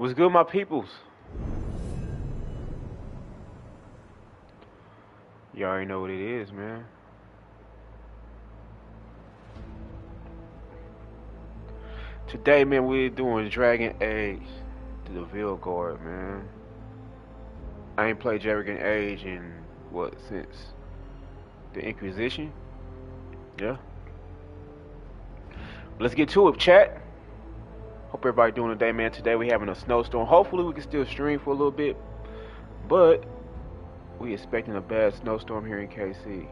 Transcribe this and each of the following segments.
What's good, my peoples? You already know what it is, man. Today, man, we're doing Dragon Age to the Veilguard, man. I ain't played Dragon Age in, what, since the Inquisition? Yeah. Let's get to it, chat. Hope everybody doing today, man. Today we having a snowstorm. Hopefully we can still stream for a little bit, but we expecting a bad snowstorm here in KC.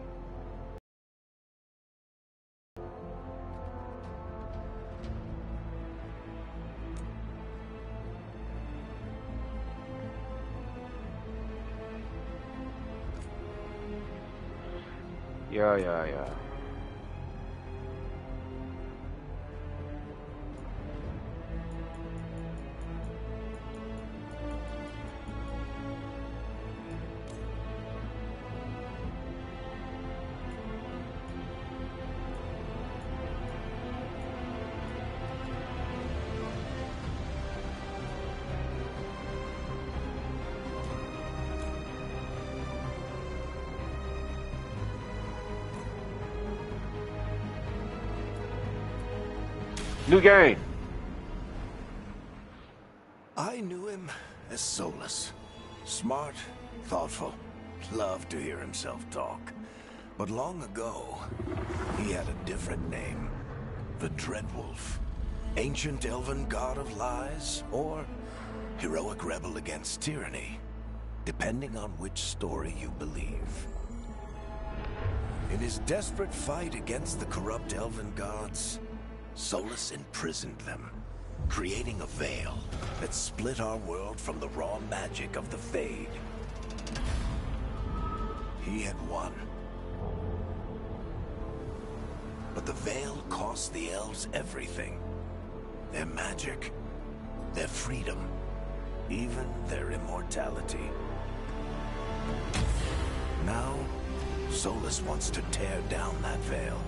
Yeah. New game. I knew him as Solus. Smart, thoughtful, loved to hear himself talk. But long ago, he had a different name. The Dreadwolf. Ancient elven god of lies, or heroic rebel against tyranny, depending on which story you believe. In his desperate fight against the corrupt elven gods, Solus imprisoned them, creating a veil that split our world from the raw magic of the Fade. He had won. But the veil cost the elves everything. Their magic, their freedom, even their immortality. Now, Solus wants to tear down that veil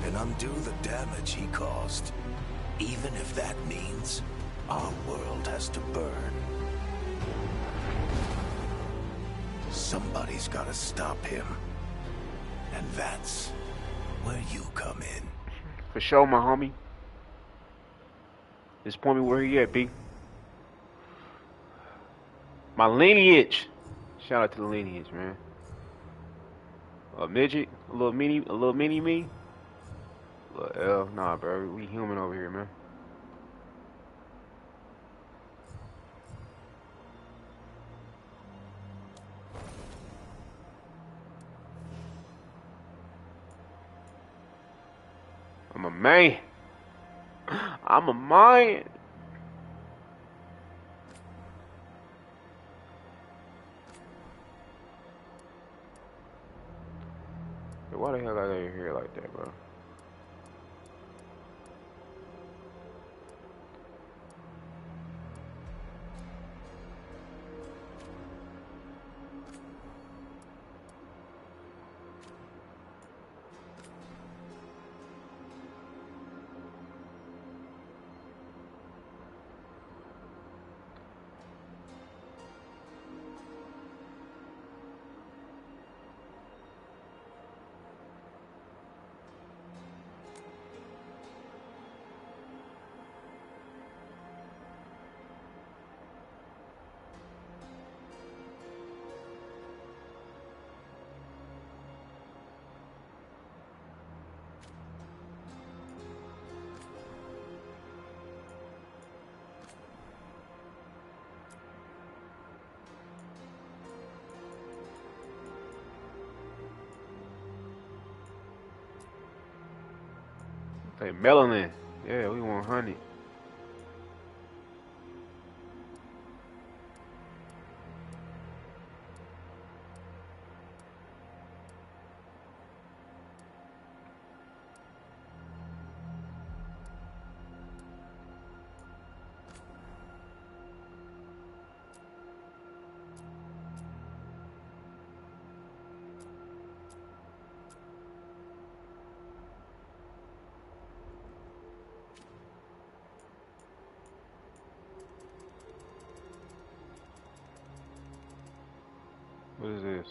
and undo the damage he caused, even if that means our world has to burn. Somebody's gotta stop him. And that's where you come in. For sure, my homie. Just point me where he at, B. My lineage. Shout out to the lineage, man. A midget, a little mini me. L, nah, bro. We human over here, man. I'm a man. I'm a man. Why the hell I got here like that, bro? Hey, melanin. Yeah, we want honey. What is this?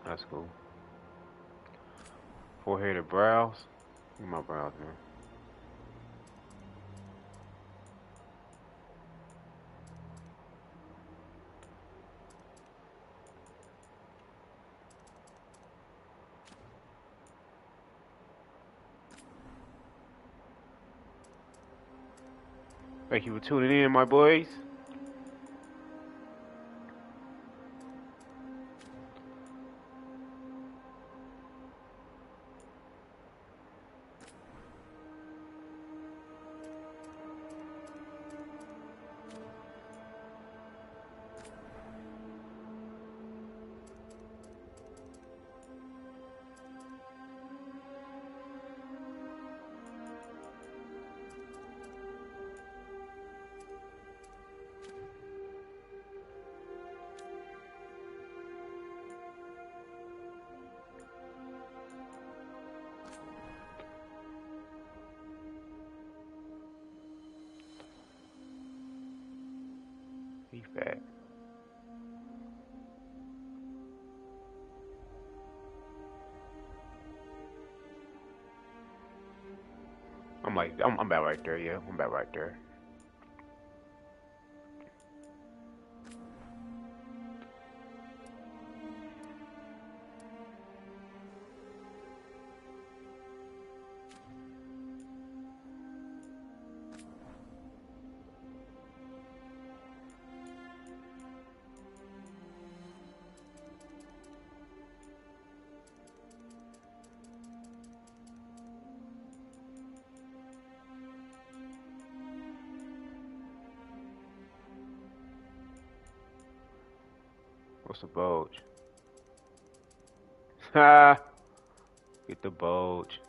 That's cool. Four-headed brows. Look at my brows, man. Thank you for tuning in, my boys. He fat. I'm about right there, yeah. I'm about right there. What's the bulge? Ha! Get the bulge.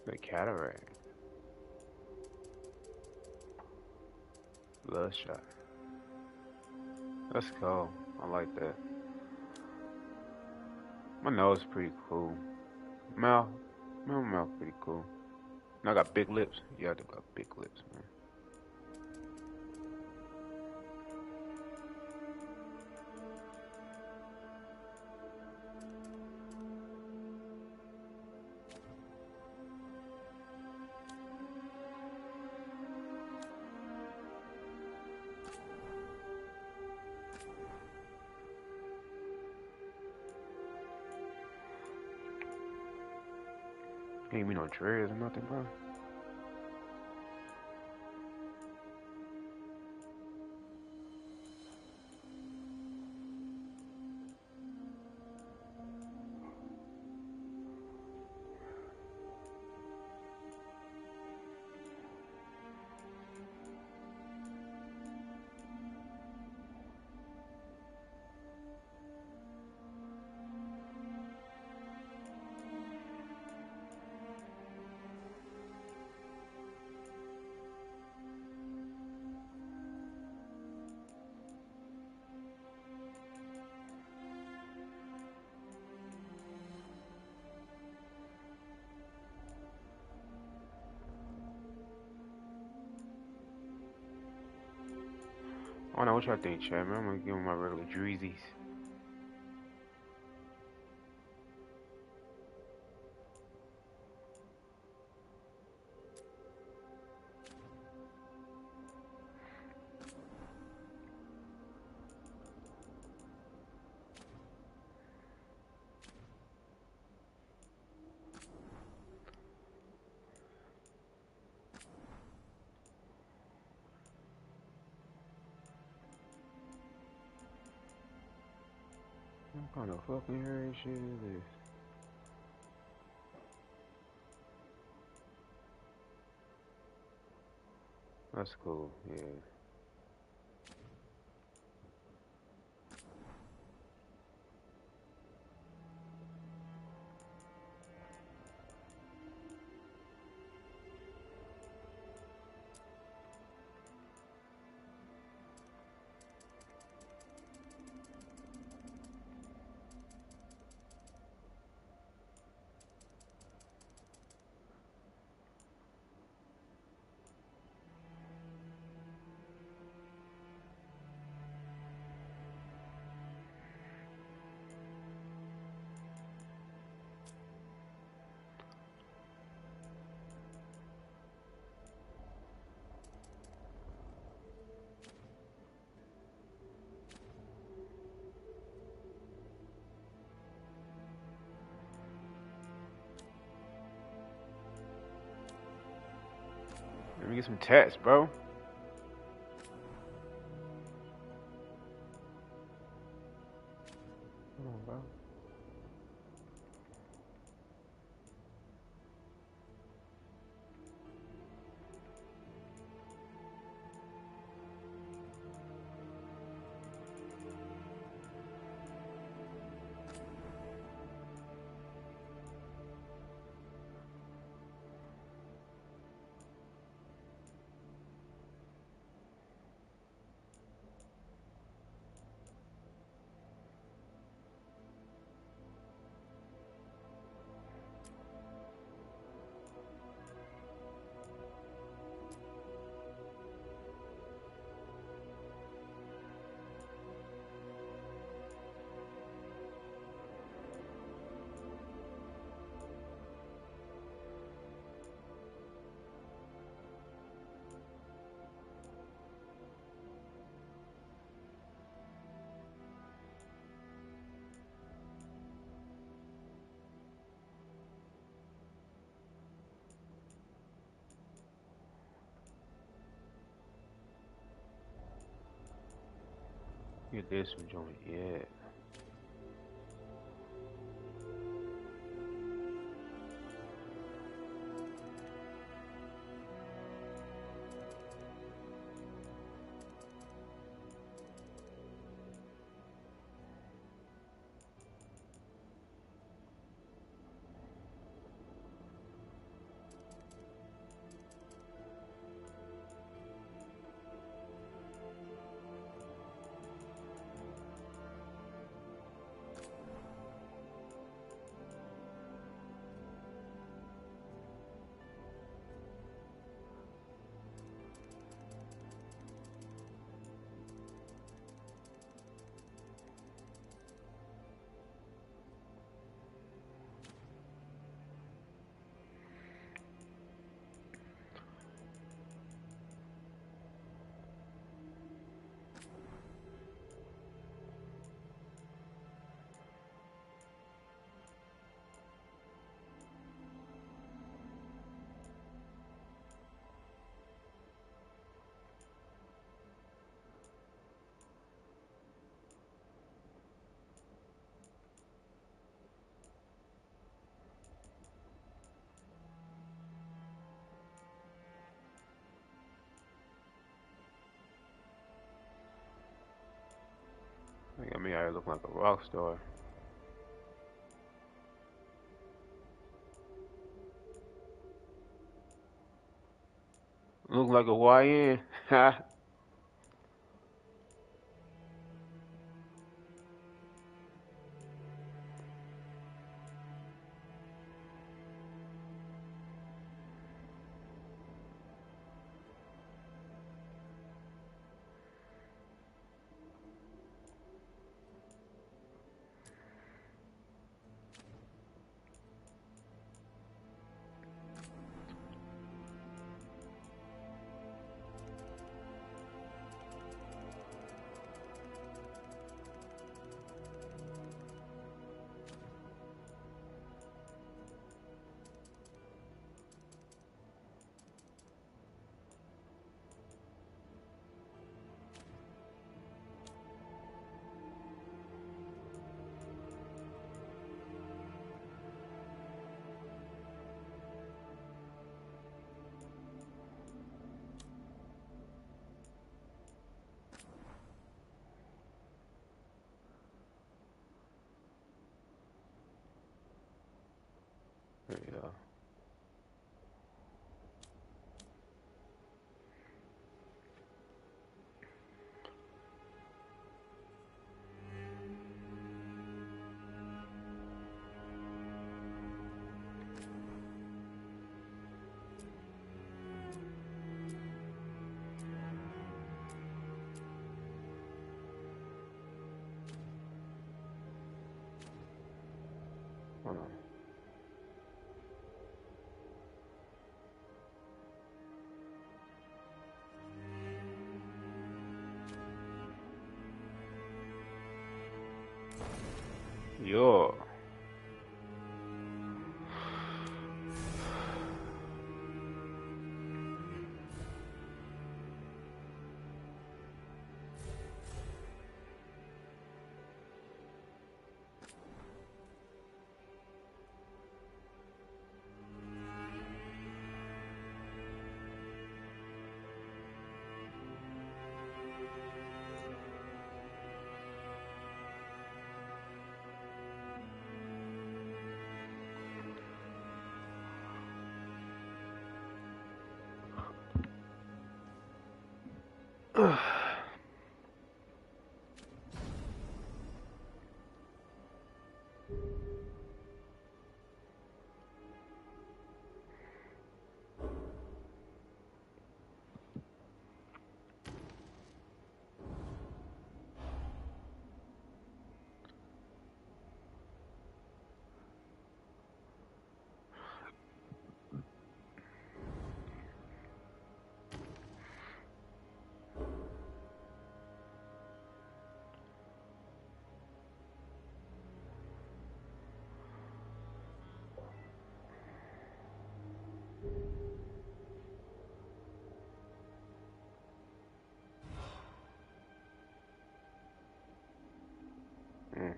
The cataract. Bloodshot. That's cool. I like that. My nose is pretty cool. Mouth. My mouth pretty cool. And I got big lips. Yeah, I do got big lips, man. Ain't me no dreads or nothing, bro. I don't know what y'all think, chat, man. I'm gonna give them my regular dreezies. What kind of fucking hairy shit is this? That's cool, yeah. Let me get some tats, bro. Come on, bro. Get this one joint, yeah. They got me out here looking like a rock star. Look like a YN. Ha. Yeah. Hold on. Yo. Mm.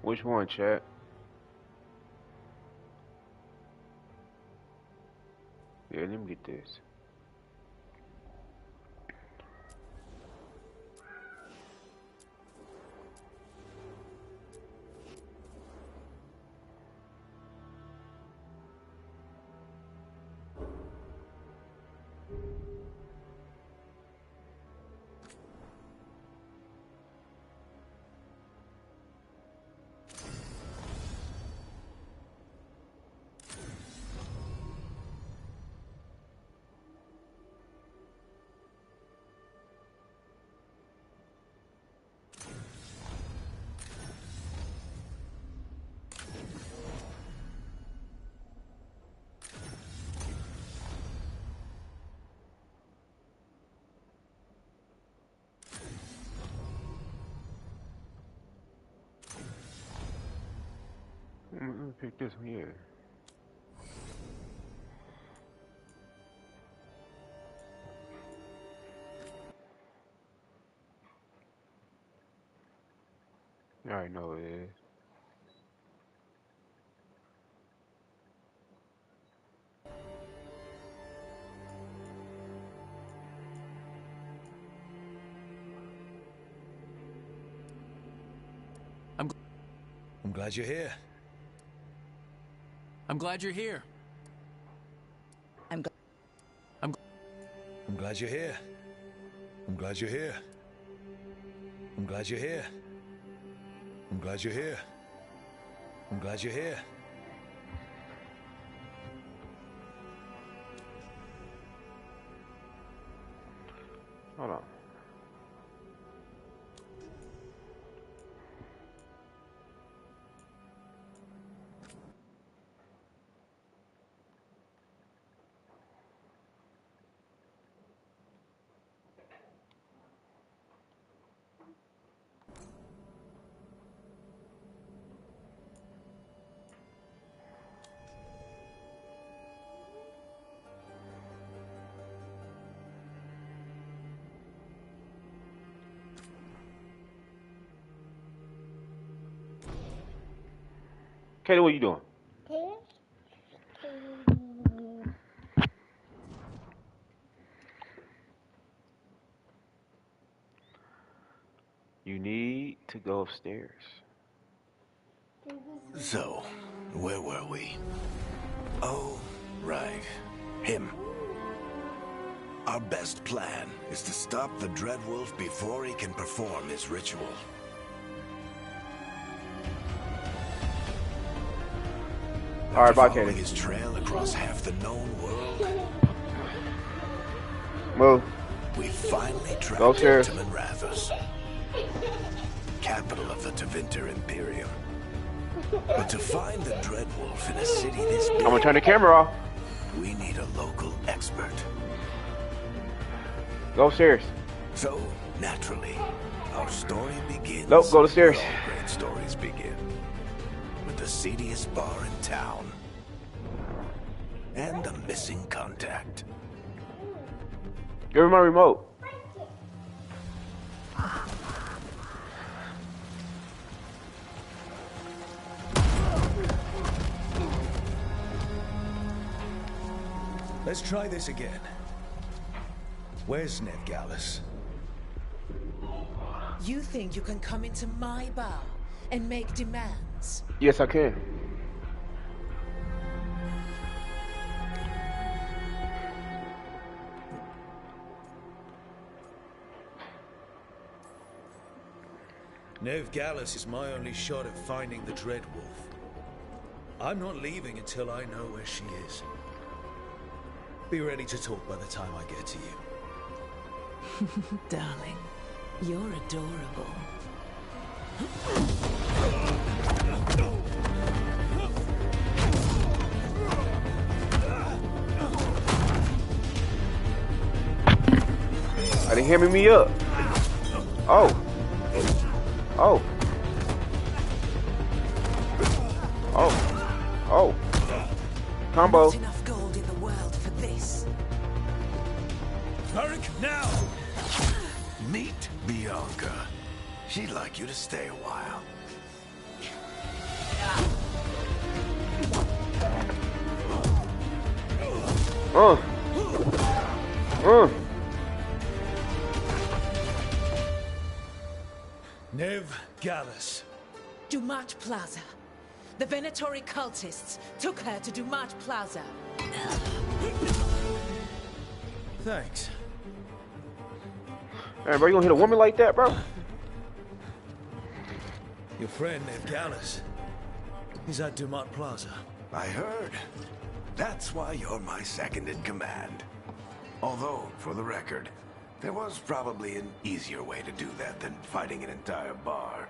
Which one, chat? Yeah, let me get this. Let me pick this one here. I already know what it is. I'm glad you're here. I'm glad you're here. I'm glad you're here. I'm glad you're here. I'm glad you're here. I'm glad you're here. I'm glad you're here. Hold on. Katie, what you doing? You need to go upstairs. So, where were we? Oh, right. Him. Our best plan is to stop the Dreadwolf before he can perform his ritual. Alright, bye, Following Katie. his trail across half the known world, Move. we finally Go tracked upstairs. him to Manrathus, capital of the Tevinter Imperium. But to find the Dreadwolf in a city this I'm gonna big, turn the camera off. we need a local expert. Go upstairs. So, naturally, our story begins. Nope, go upstairs. where all great stories begin. With the seediest bar in town. And a missing contact. Give me my remote. Let's try this again. Where's Ned Gallus? You think you can come into my bar and make demands? Yes, I can. Nev Gallus is my only shot at finding the Dreadwolf. I'm not leaving until I know where she is. Be ready to talk by the time I get to you. Darling, you're adorable. I didn't hammer me up. Oh. Oh. Oh. Oh. Combo. Not enough gold in the world for this. Varric, now! Meet Bianca. She'd like you to stay a while. Nev Gallus. Dumat Plaza. The Venatori cultists took her to Dumat Plaza. Thanks. Hey, bro, you gonna hit a woman like that, bro? Your friend Nev Gallus. He's at Dumat Plaza. I heard. That's why you're my second in command. Although, for the record, there was probably an easier way to do that than fighting an entire bar.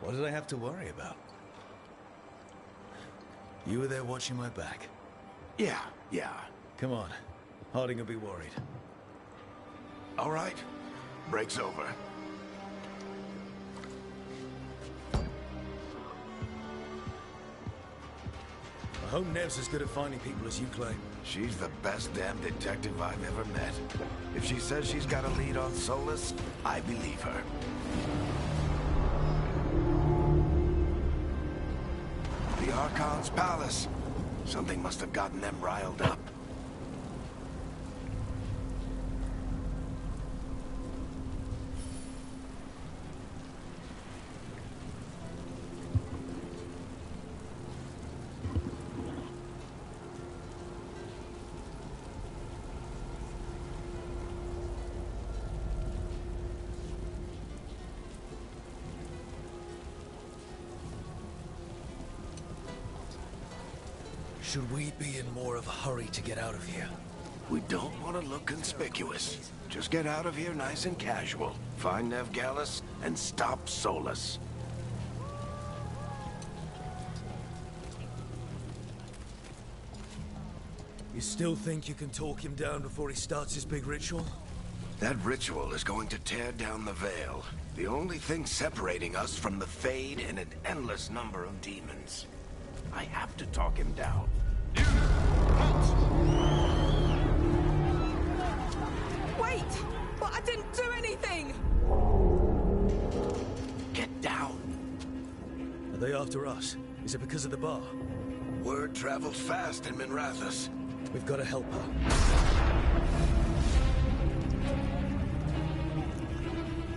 What did I have to worry about? You were there watching my back. Yeah. Come on. Harding will be worried. All right. Break's over. I hope Nev's as good at finding people as you claim. She's the best damn detective I've ever met. If she says she's got a lead on Solus, I believe her. The Archon's palace. Something must have gotten them riled up. Should we be in more of a hurry to get out of here? We don't want to look conspicuous. Just get out of here nice and casual. Find Nev Gallus and stop Solus. You still think you can talk him down before he starts his big ritual? That ritual is going to tear down the veil. The only thing separating us from the Fade and an endless number of demons. I have to talk him down. Wait! But I didn't do anything! after us? Is it because of the bar? Word travels fast in Minrathous. We've got to help her.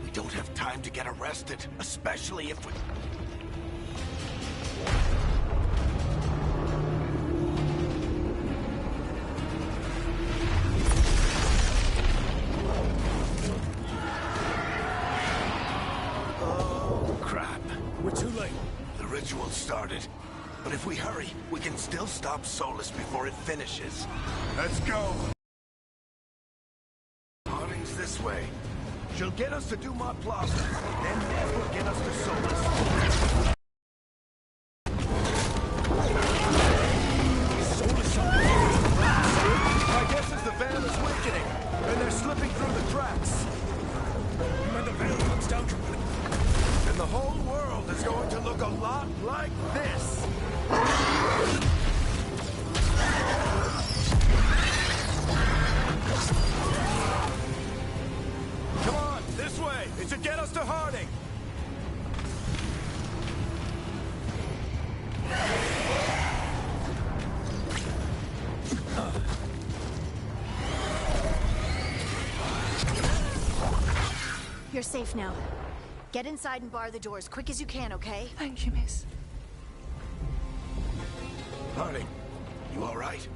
We don't have time to get arrested, especially if we... Oh, crap. We're too late. The ritual started. But if we hurry, we can still stop Solus before it finishes. Let's go! Harding's this way. She'll get us to Dumont Plaza, then Nev will get us to Solus. Solus My guess is the Veil is weakening, and they're slipping through the cracks. When the Veil comes down to... And the whole world is going to look a lot like this. Come on, this way. It should get us to Harding. You're safe now. Get inside and bar the doors, quick as you can, okay? Thank you, miss. Harding, you all right?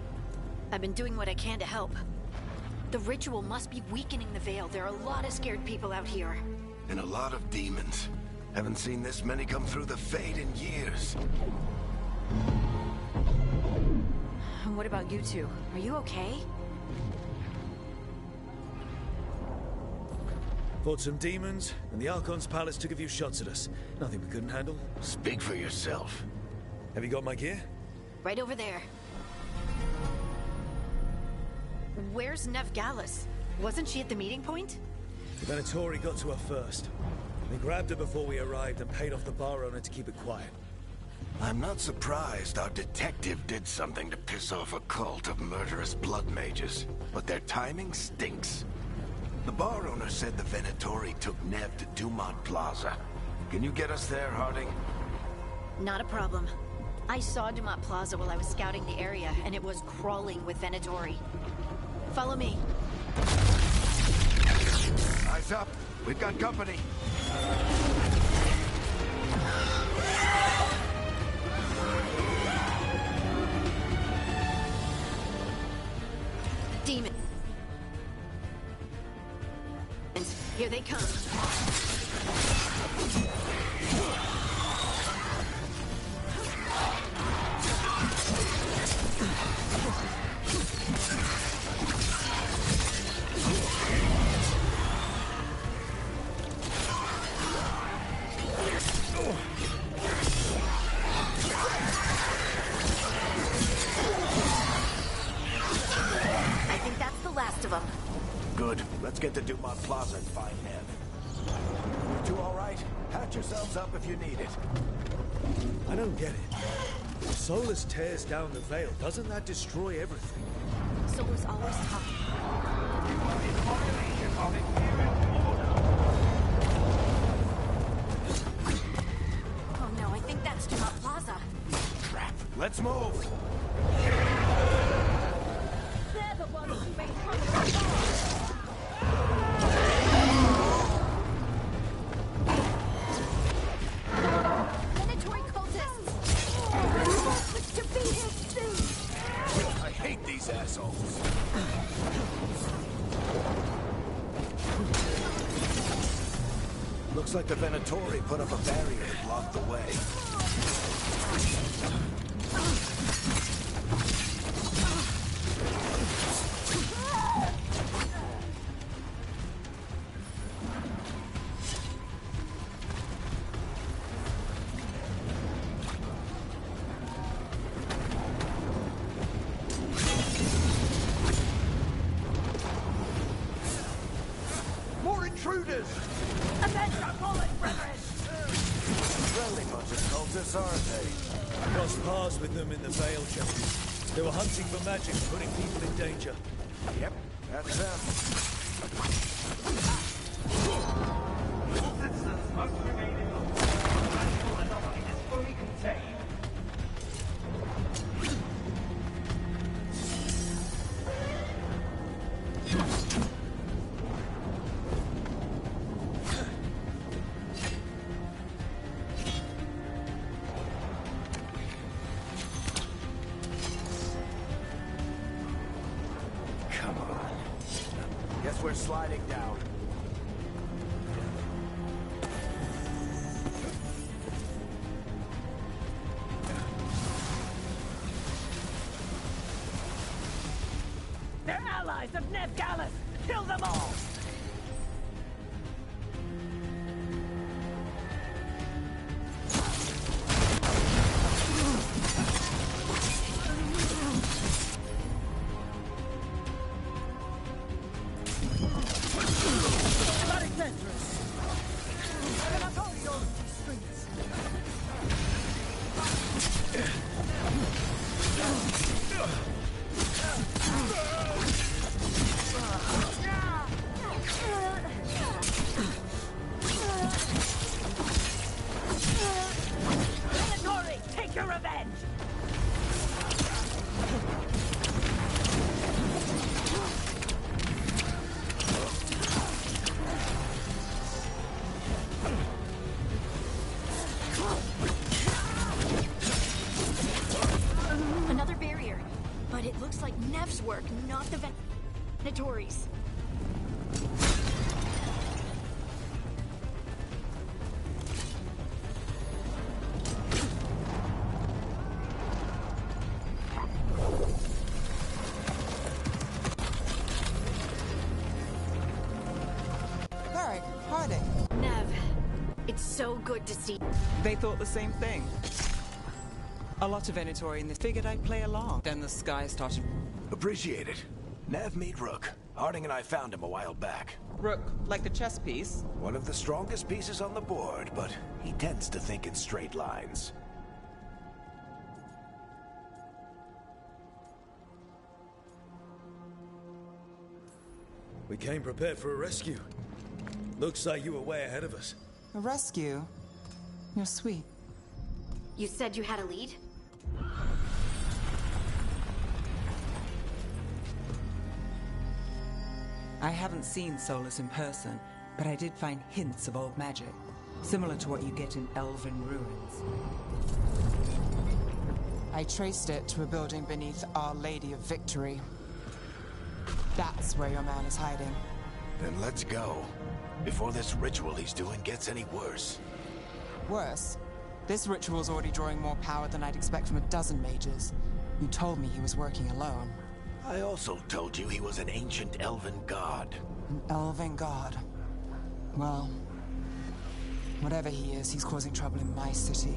I've been doing what I can to help. The ritual must be weakening the Veil. There are a lot of scared people out here. And a lot of demons. Haven't seen this many come through the Fade in years. And what about you two? Are you okay? Fought some demons, and the Archon's palace took a few shots at us. Nothing we couldn't handle. Speak for yourself. Have you got my gear? Right over there. Where's Nev Gallus? Wasn't she at the meeting point? The Venatori got to her first. We grabbed her before we arrived and paid off the bar owner to keep it quiet. I'm not surprised our detective did something to piss off a cult of murderous blood mages, but their timing stinks. The bar owner said the Venatori took Nev to Dumont Plaza. Can you get us there, Harding? Not a problem. I saw Dumont Plaza while I was scouting the area, and it was crawling with Venatori. Follow me. Eyes up. We've got company. Demons. Here they come. I think that's the last of them. Good. Let's get to Dumont Plaza and find Nev. You two all right? Patch yourselves up if you need it. I don't get it. If Solus tears down the Veil, doesn't that destroy everything? Solus always talking. Oh no, I think that's Dumont Plaza. Crap. Let's move. They're the ones who made trouble. Venatori cultists! To be his soon! I hate these assholes. Looks like the Venatori put up a barrier to block the way. More intruders! Friendly bunch of cultists, aren't they? Crossed paths with them in the Veil chapel. They were hunting for magic, putting people in danger. Yep, that's them. All citizens must remain in the hall until an anomaly is fully contained. allies of Veilguard! Kill them all! Work, not the Veilguard's. Varric, Harding. Nev, it's so good to see. They thought the same thing. A lot of Venatori in this figured I'd play along. Then the sky started. Appreciate it. Nev, meet Rook. Harding and I found him a while back. Rook, like the chess piece? One of the strongest pieces on the board, but he tends to think in straight lines. We came prepared for a rescue. Looks like you were way ahead of us. A rescue? You're sweet. You said you had a lead? I haven't seen Solus in person, but I did find hints of old magic, similar to what you get in elven ruins. I traced it to a building beneath Our Lady of Victory. That's where your man is hiding. Then let's go. Before this ritual he's doing gets any worse. Worse, this ritual's already drawing more power than I'd expect from a dozen mages. You told me he was working alone. I also told you he was an ancient elven god. An elven god. Well, whatever he is, he's causing trouble in my city.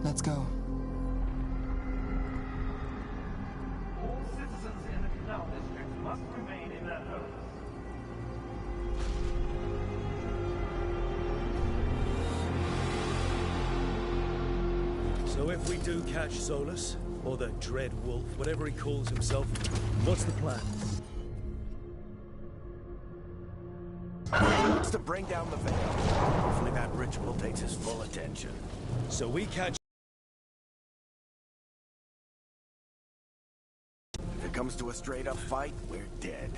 Let's go. All citizens in the canal district must remain in their homes. So if we do catch Solus, or the Dread Wolf, whatever he calls himself, what's the plan? It's to bring down the veil. Hopefully that ritual takes his full attention. So we catch... If it comes to a straight-up fight, we're dead.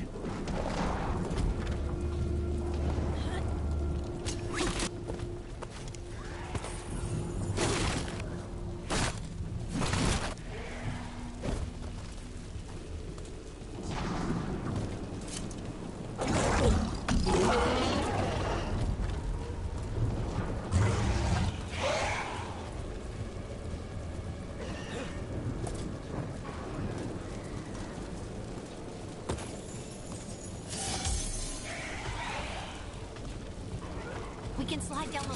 We can slide down the...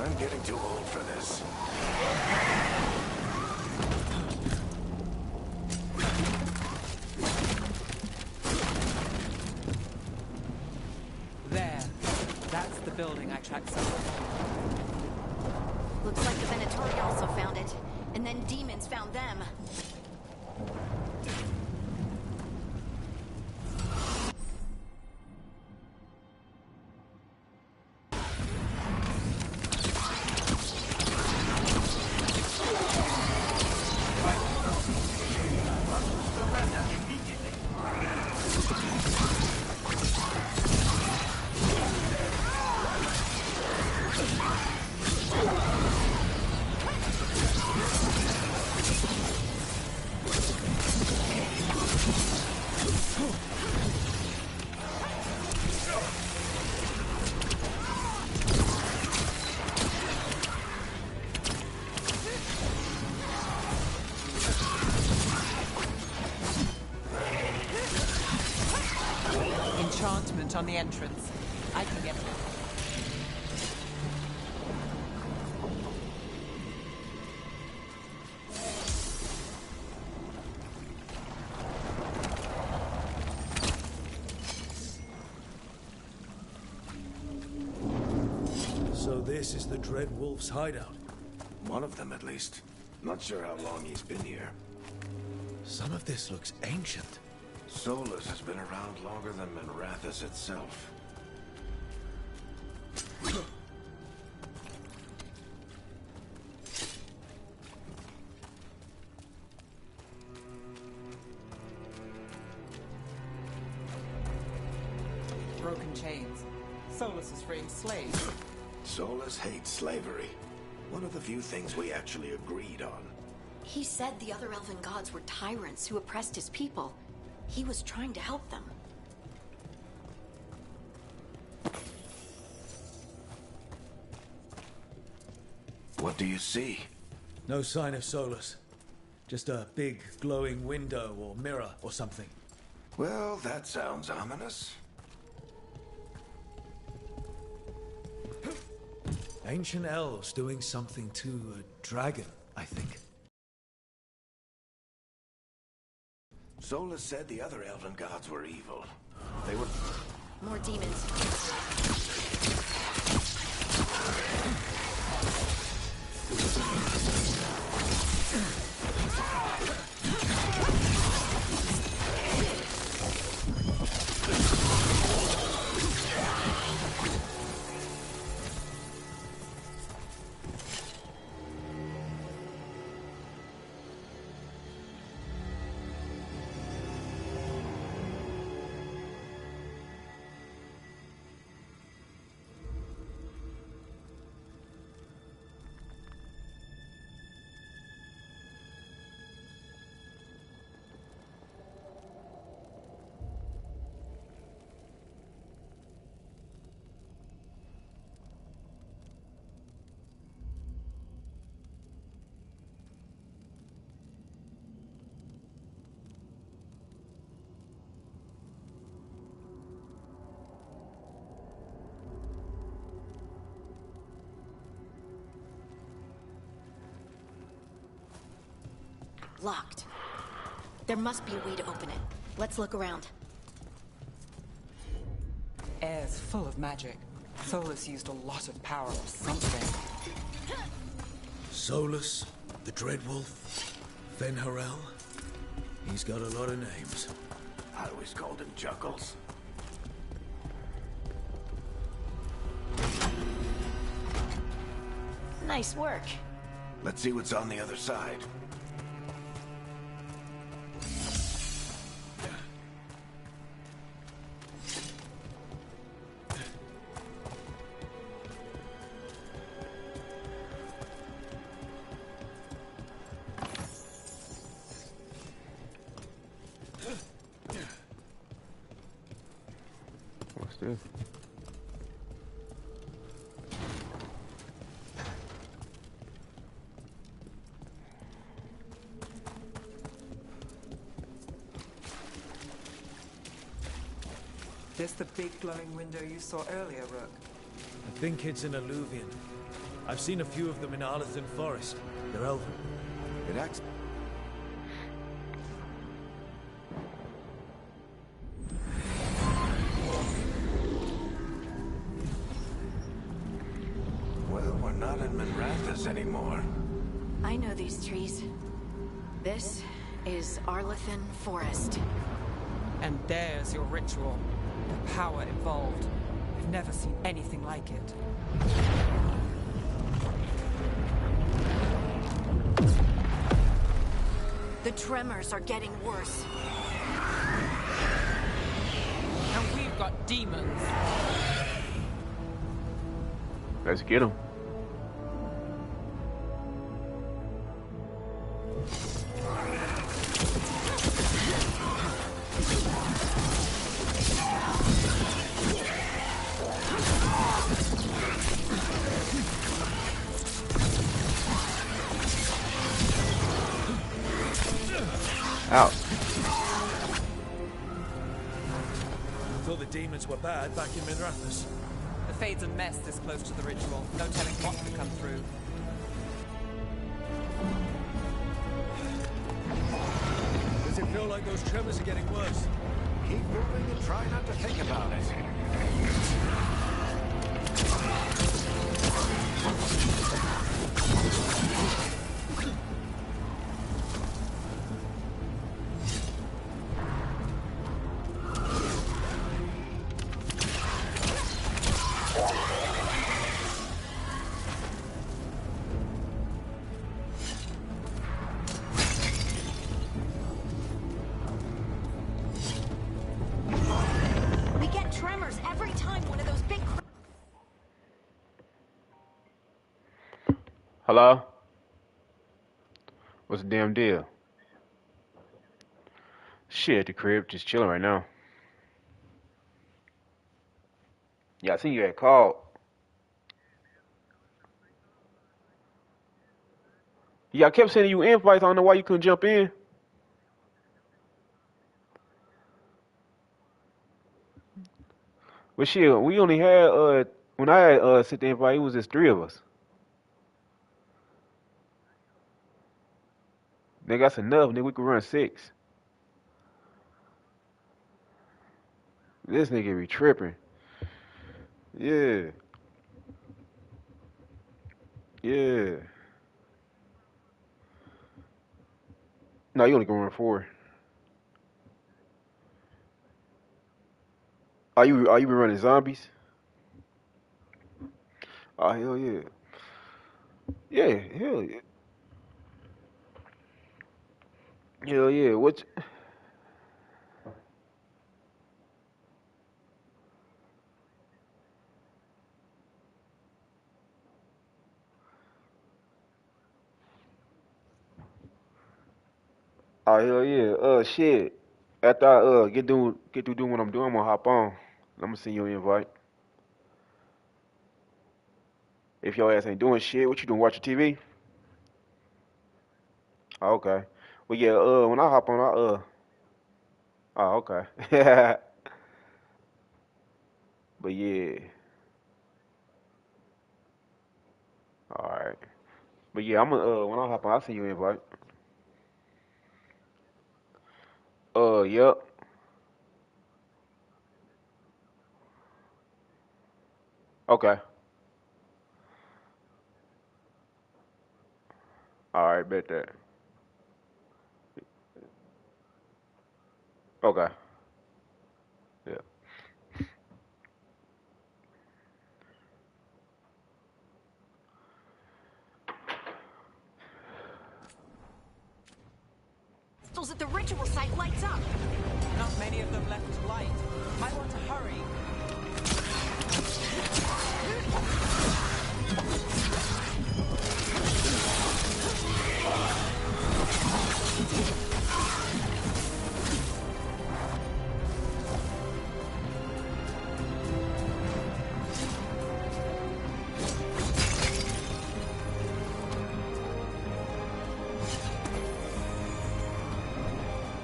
I'm getting too old for this. There. That's the building I tracked someone. Looks like the Venatori also found it. And then demons found them. the entrance. I can get through. So this is the Dread Wolf's hideout. One of them, at least. Not sure how long he's been here. Some of this looks ancient. Solus has been around longer than Minrathous itself. Broken chains. Solus is freeing slaves. Solus hates slavery. One of the few things we actually agreed on. He said the other elven gods were tyrants who oppressed his people. He was trying to help them. What do you see? No sign of Solus. Just a big glowing window or mirror or something. Well, that sounds ominous. Ancient elves doing something to a dragon, I think. Solus said the other elven gods were evil. They were... More demons. Locked. There must be a way to open it. Let's look around. Air's full of magic. Solus used a lot of power or something. Solus, the Dread Wolf, Venharel. He's got a lot of names. I always called him Juggles. Nice work. Let's see what's on the other side. What's this? This the big glowing window you saw earlier, Rook? I think it's an alluvian. I've seen a few of them in Arlethan Forest. They're elven. It acts... Well, we're not in Minrathous anymore. I know these trees. This is Arlethan Forest. And there's your ritual. The power evolved. I've never seen anything like it. The tremors are getting worse. And we've got demons. Let's get him. I Out. thought the demons were bad back in Minrathous. The Fade's a mess this close to the ritual. No telling what could come through. Does it feel like those tremors are getting worse? Keep moving and try not to think about it. We get tremors every time one of those big... Hello? What's the damn deal? Shit, at the crib, just chilling right now. Yeah, I seen you had called. Yeah, I kept sending you invites. I don't know why you couldn't jump in. But shit, we only had when I had sent the invite, it was just 3 of us. Nigga, that's enough. Nigga, we could run 6. This nigga be tripping. Yeah. Yeah. No, you only can run 4. Are you been running zombies? Oh hell yeah. Yeah, hell yeah. Hell yeah. What? Oh hell yeah. Shit. After I get through doing what I'm doing, I'm gonna hop on. I'm gonna send you an invite. If your ass ain't doing shit, what you doing? Watching TV? Oh, okay. Well yeah. When I hop on, Oh, okay. But yeah. All right. But yeah, I'm gonna when I hop on, I'll send you an invite. Yep. Okay. All right. Bet that. Okay. Yeah. crystals at the ritual site lights up. Not many of them left to light. Might want to hurry.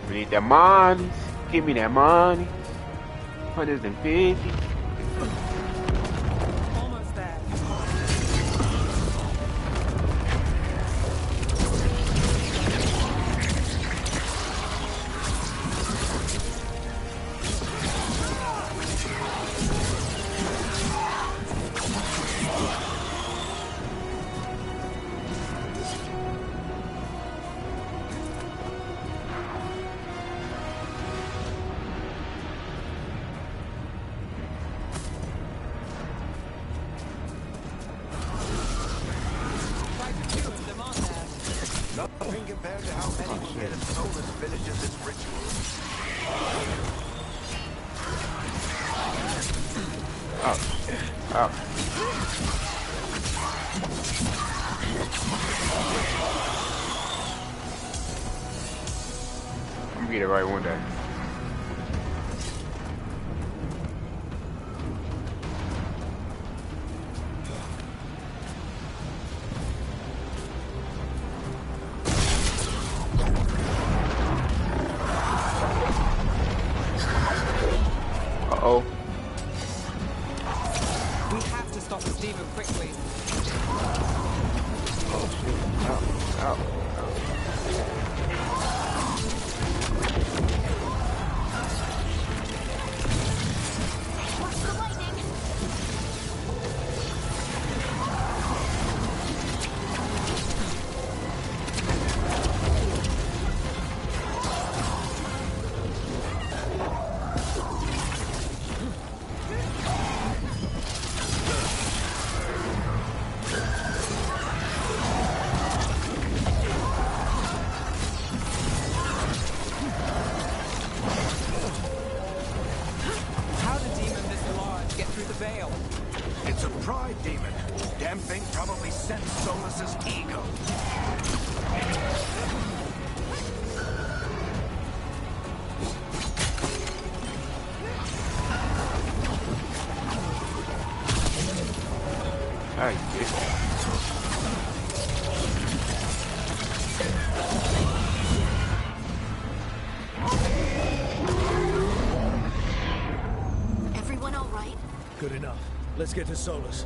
We need that money. Give me that money. 150. Almost there. Nothing compared to how many will get if Solus finishes this ritual. Oh. I'm gonna get it right one day. Uh-oh. We have to stop this demon quickly. Oh shit. Ow. Ow. Watch the lightning! How did demon this large get through the veil? It's a pride demon. Damn thing probably sent Solus's ego. Hey, yeah. Everyone all right? Good enough. Let's get to Solus.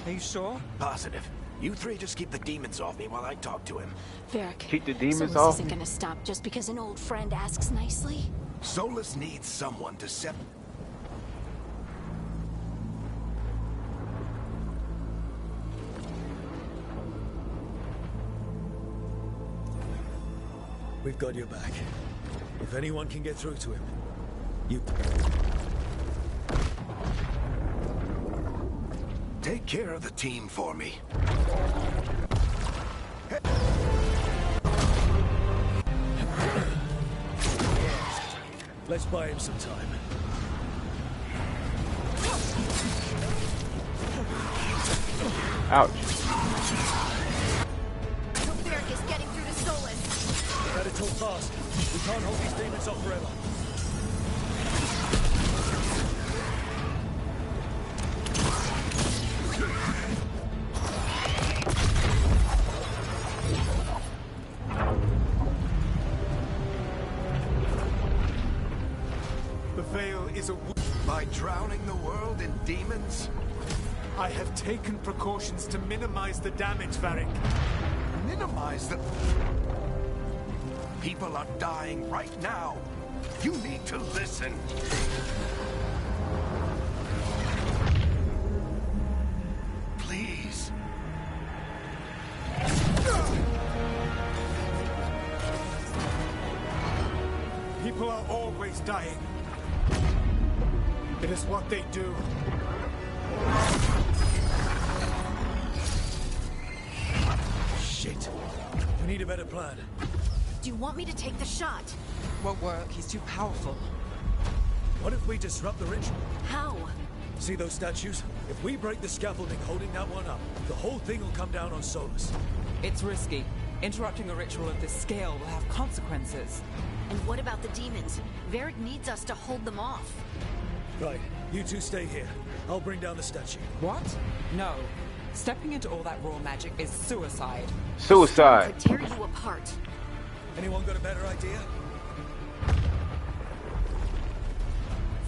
Are you sure? Positive. You three just keep the demons off me while I talk to him. Varric. Keep the demons Solus off isn't me? gonna stop just because an old friend asks nicely. Solus needs someone to set... We've got your back. If anyone can get through to him, you... Take care of the team for me. Let's buy him some time. Ouch. Varric is getting through to Solus. Better talk fast. We can't hold these demons off forever. The Veil is a... By drowning the world in demons? I have taken precautions to minimize the damage, Varric. Minimize the... People are dying right now. You need to listen. Please. People are always dying. It is what they do. Shit. We need a better plan. Do you want me to take the shot? Won't work. He's too powerful. What if we disrupt the ritual? How? See those statues? If we break the scaffolding holding that one up, the whole thing will come down on Solus. It's risky. Interrupting a ritual of this scale will have consequences. And what about the demons? Varric needs us to hold them off. Right, you two stay here. I'll bring down the statue. What? No. Stepping into all that raw magic is suicide. Suicide. Could tear you apart. Anyone got a better idea?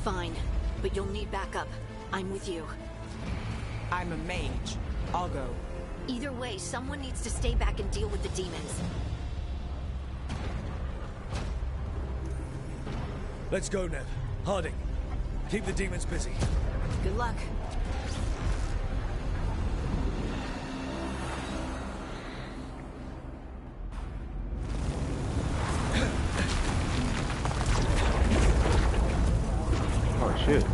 Fine, but you'll need backup. I'm with you. I'm a mage. I'll go. Either way, someone needs to stay back and deal with the demons. Let's go, Nev. Harding, keep the demons busy. Good luck. Oh shit.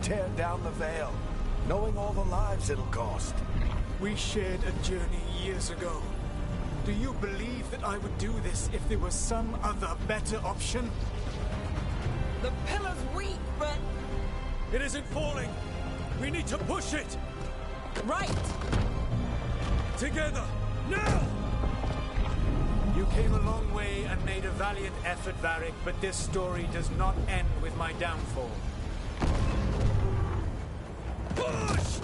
tear down the Veil, knowing all the lives it'll cost. We shared a journey years ago. Do you believe that I would do this if there was some other better option? The pillar's weak, but... It isn't falling. We need to push it. Right! Together, now! You came a long way and made a valiant effort, Varric, but this story does not end with my downfall. Push!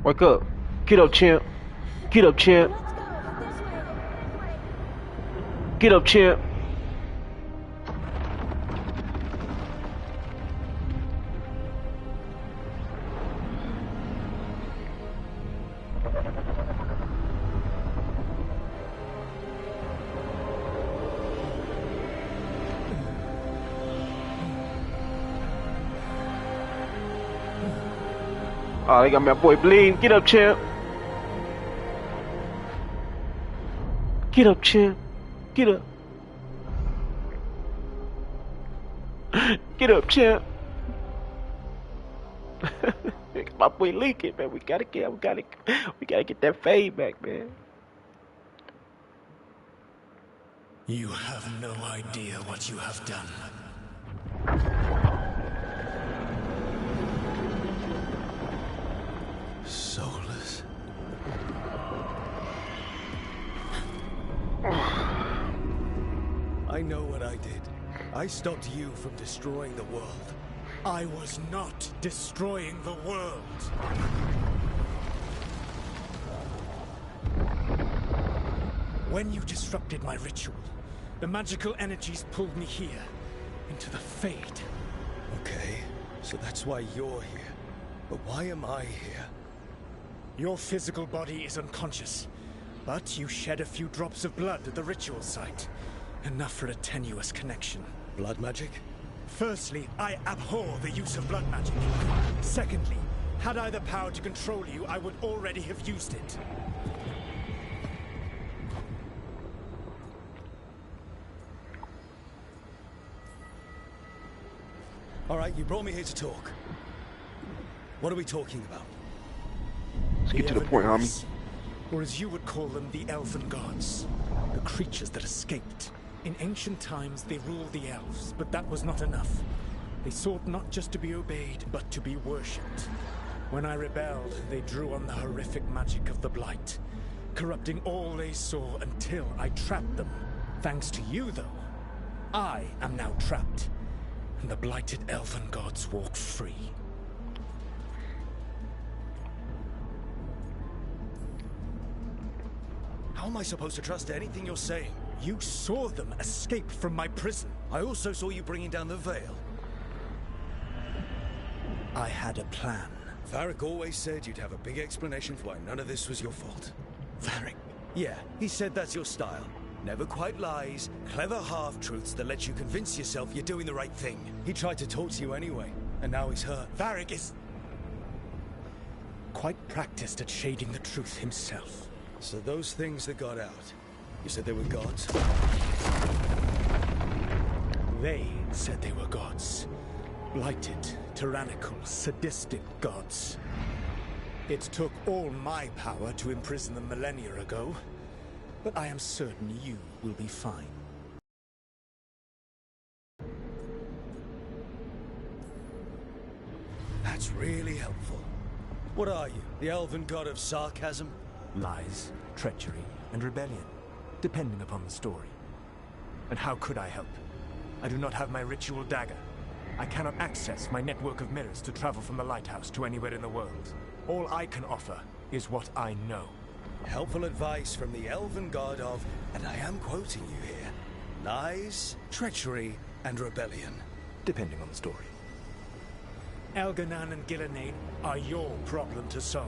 Wake up. Get up, champ. Get up, champ. Get up, champ. Oh, they got my boy Bleed. Get up, champ. Get up, champ. Get up. Get up, champ. My boy leaking, man. We gotta get that fade back, man. You have no idea what you have done. Soulless. I know what I did. I stopped you from destroying the world. I was not destroying the world. When you disrupted my ritual, the magical energies pulled me here, into the Fade. Okay, so that's why you're here. But why am I here? Your physical body is unconscious, but you shed a few drops of blood at the ritual site. Enough for a tenuous connection. Blood magic? Firstly, I abhor the use of blood magic. Secondly, had I the power to control you, I would already have used it. All right, you brought me here to talk. What are we talking about? Let's get to the point, homie. Or as you would call them, the Elven Gods. The creatures that escaped. In ancient times, they ruled the elves, but that was not enough. They sought not just to be obeyed, but to be worshipped. When I rebelled, they drew on the horrific magic of the Blight, corrupting all they saw until I trapped them. Thanks to you, though, I am now trapped, and the blighted Elven Gods walk free. How am I supposed to trust anything you're saying? You saw them escape from my prison. I also saw you bringing down the Veil. I had a plan. Varric always said you'd have a big explanation for why none of this was your fault. Varric. Yeah, he said that's your style. Never quite lies, clever half-truths that let you convince yourself you're doing the right thing. He tried to talk to you anyway, and now he's hurt. Varric is quite practiced at shading the truth himself. So those things that got out, you said they were gods? They said they were gods. Blighted, tyrannical, sadistic gods. It took all my power to imprison them millennia ago, but I am certain you will be fine. That's really helpful. What are you, the elven god of sarcasm? Lies, treachery, and rebellion, depending upon the story. And how could I help? I do not have my ritual dagger. I cannot access my network of mirrors to travel from the lighthouse to anywhere in the world. All I can offer is what I know. Helpful advice from the elven god of, and I am quoting you here, lies, treachery, and rebellion. Depending on the story. Elganan and Gillenade are your problem to solve.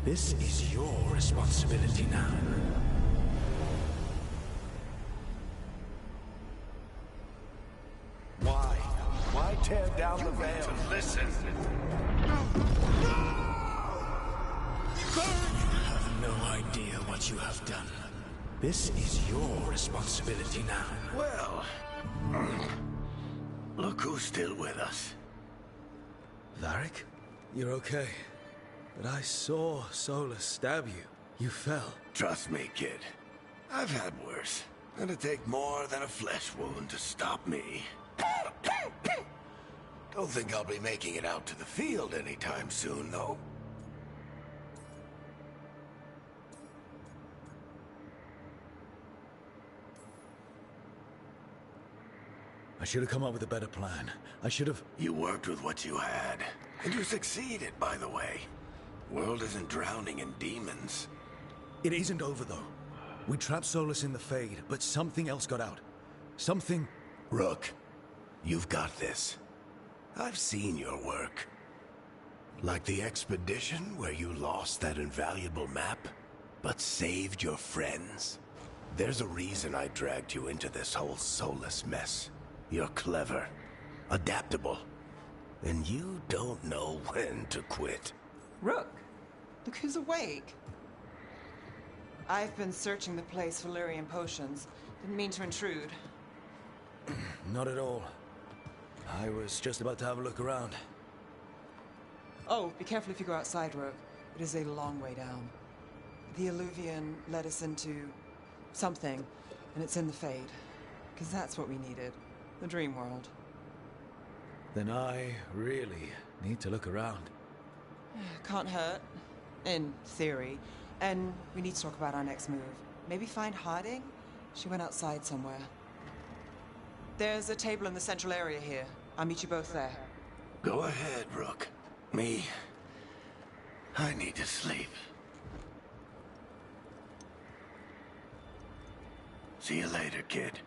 This is your responsibility now. Why? Why tear down the veil? Listen. You have no idea what you have done. This is your responsibility now. Well, look who's still with us. Varric, you're okay. But I saw Solus stab you. You fell. Trust me, kid. I've had worse. It'll take more than a flesh wound to stop me. Don't think I'll be making it out to the field anytime soon, though. I should have come up with a better plan. I should have... You worked with what you had. And you succeeded, by the way. World isn't drowning in demons. It isn't over, though. We trapped Solus in the Fade, but something else got out. Something... Rook, you've got this. I've seen your work. Like the expedition where you lost that invaluable map, but saved your friends. There's a reason I dragged you into this whole Solus mess. You're clever, adaptable, and you don't know when to quit. Rook, look who's awake. I've been searching the place for Lyrian potions. Didn't mean to intrude. Not at all. I was just about to have a look around. Oh, be careful if you go outside, Rook. It is a long way down. The Illuvian led us into something, and it's in the Fade. Because that's what we needed. The dream world. Then I really need to look around. Can't hurt. In theory. And we need to talk about our next move. Maybe find Harding? She went outside somewhere. There's a table in the central area here. I'll meet you both there. Go ahead, Rook. Me, I need to sleep. See you later, kid.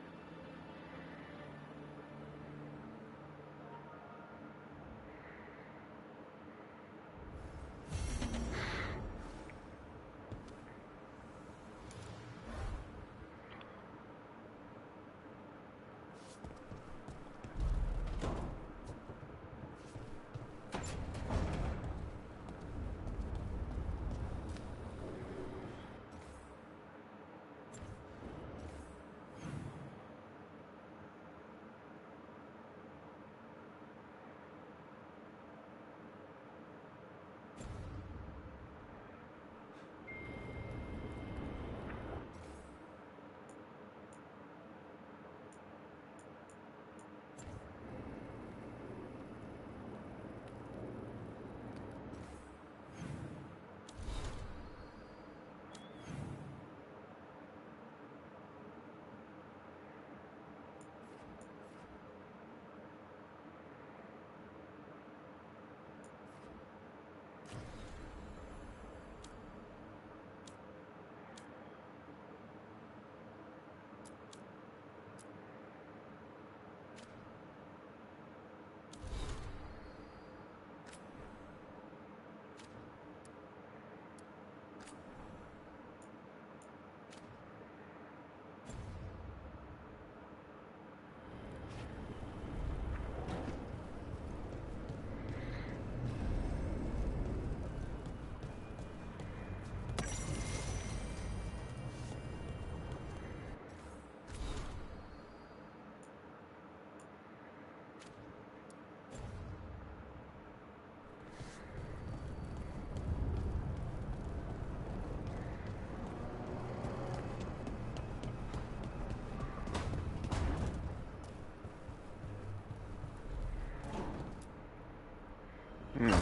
Rook,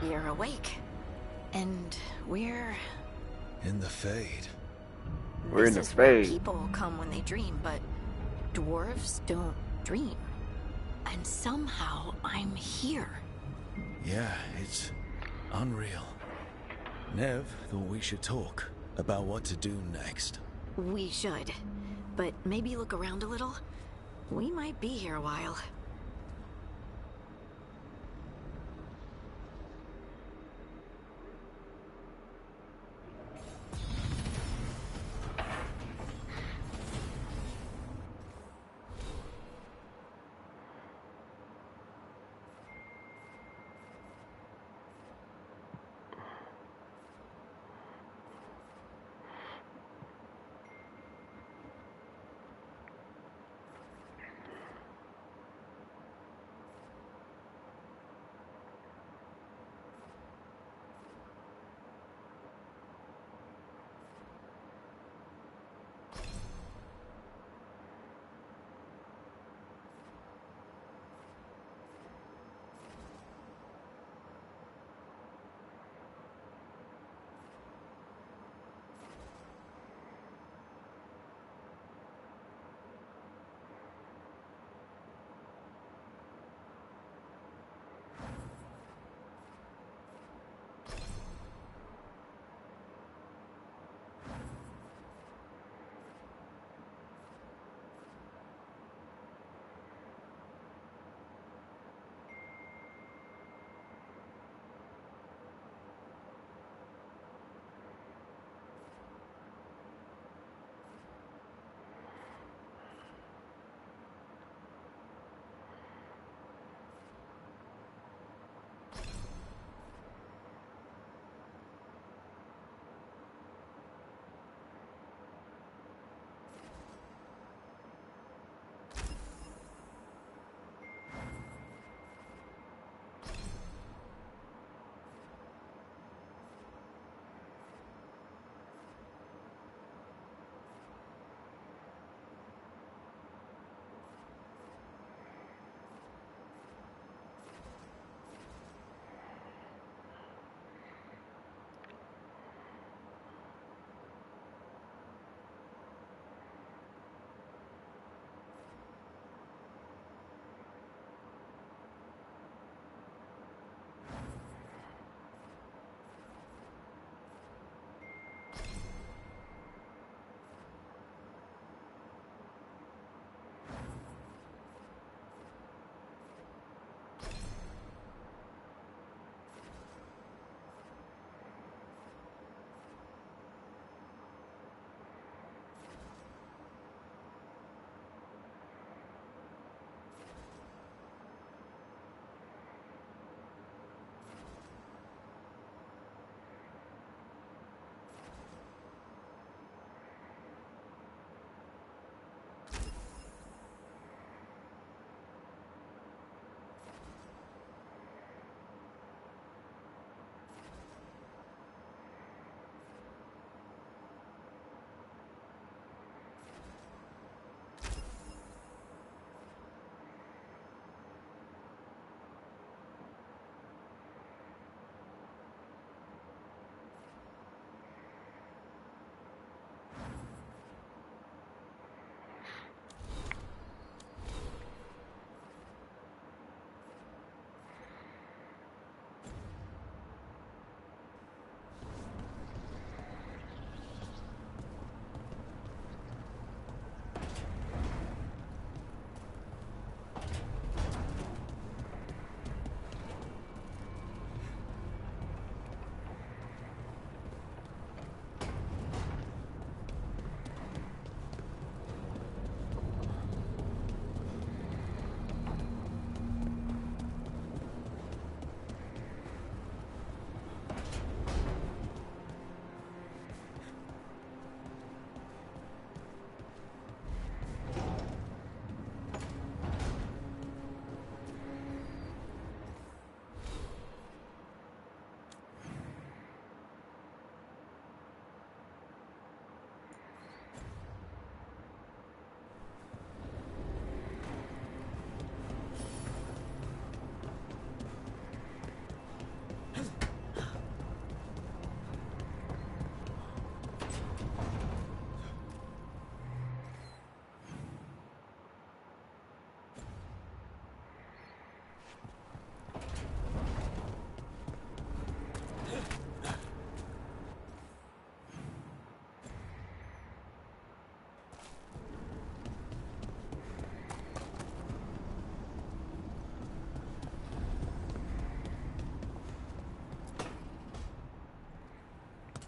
you're awake. And we're... In the Fade. We're in the This is where Fade. people come when they dream, but dwarves don't dream. And somehow I'm here. Yeah, it's unreal. Nev thought we should talk about what to do next. We should. But maybe look around a little. We might be here a while.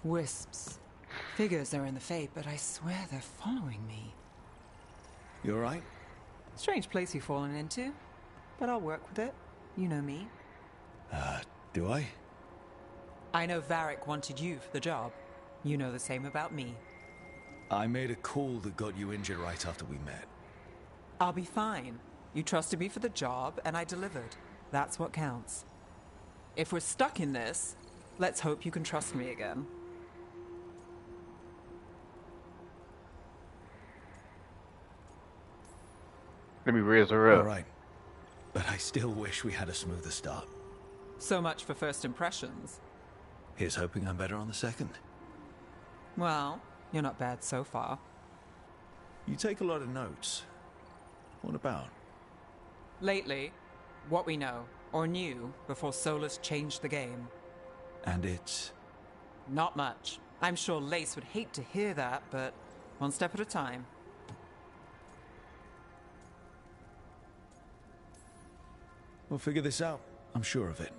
Wisps. Figures are in the Fate, but I swear they're following me. You alright? Strange place you've fallen into, but I'll work with it. You know me. Do I? I know Varric wanted you for the job. You know the same about me. I made a call that got you injured right after we met. I'll be fine. You trusted me for the job, and I delivered. That's what counts. If we're stuck in this, let's hope you can trust me again. Let me raise her up. Alright. But I still wish we had a smoother start. So much for first impressions. Here's hoping I'm better on the second. Well, you're not bad so far. You take a lot of notes. What about? Lately, what we know, or knew, before Solus changed the game. And it's... Not much. I'm sure Lace would hate to hear that, but one step at a time. We'll figure this out. I'm sure of it.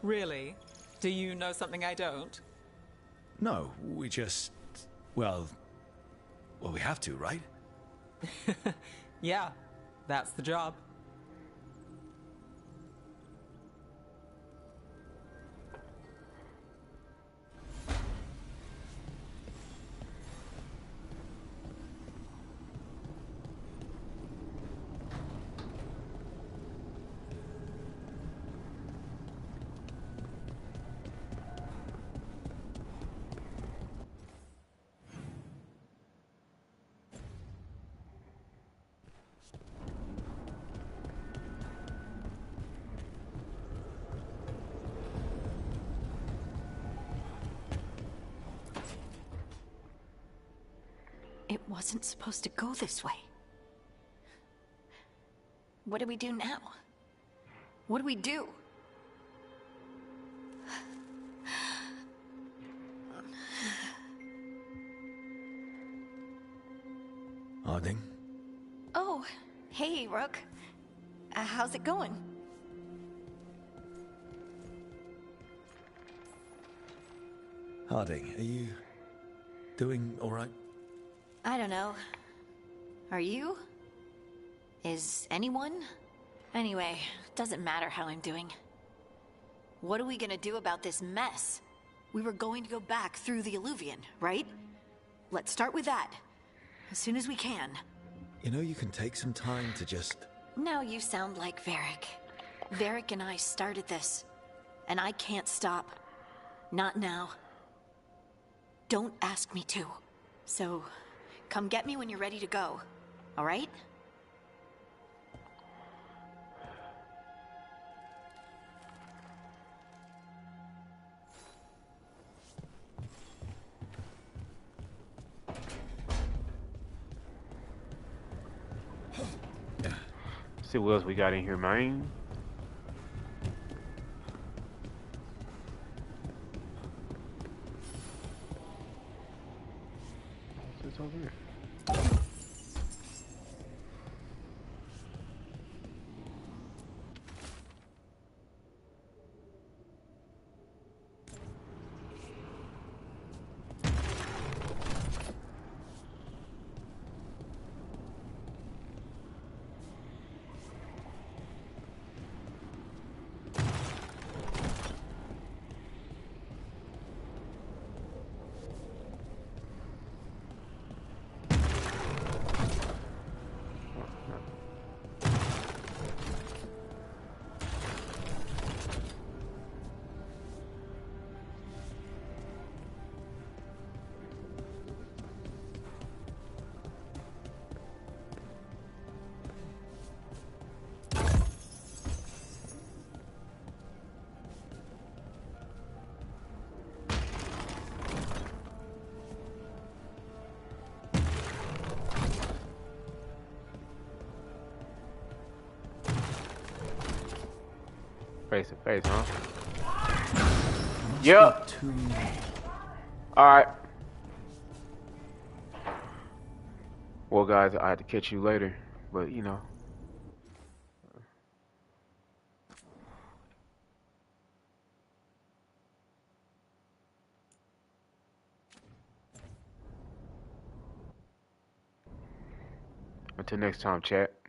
Really? Do you know something I don't? No, we just... Well, we have to, right? Yeah, that's the job. It wasn't supposed to go this way. What do we do now? What do we do? Harding? Oh, hey, Rook. How's it going? Harding, are you... doing alright? I don't know. Are you? Is anyone? Anyway, doesn't matter how I'm doing. What are we gonna do about this mess? We were going to go back through the Alluvion, right? Let's start with that. As soon as we can. You know, you can take some time to just... Now you sound like Varric. Varric and I started this. And I can't stop. Not now. Don't ask me to. So... come get me when you're ready to go, all right? See what else we got in here, man. What's this over here? Face to face, huh? Yep. Alright. Well, guys, I had to catch you later, but you know. Until next time, chat.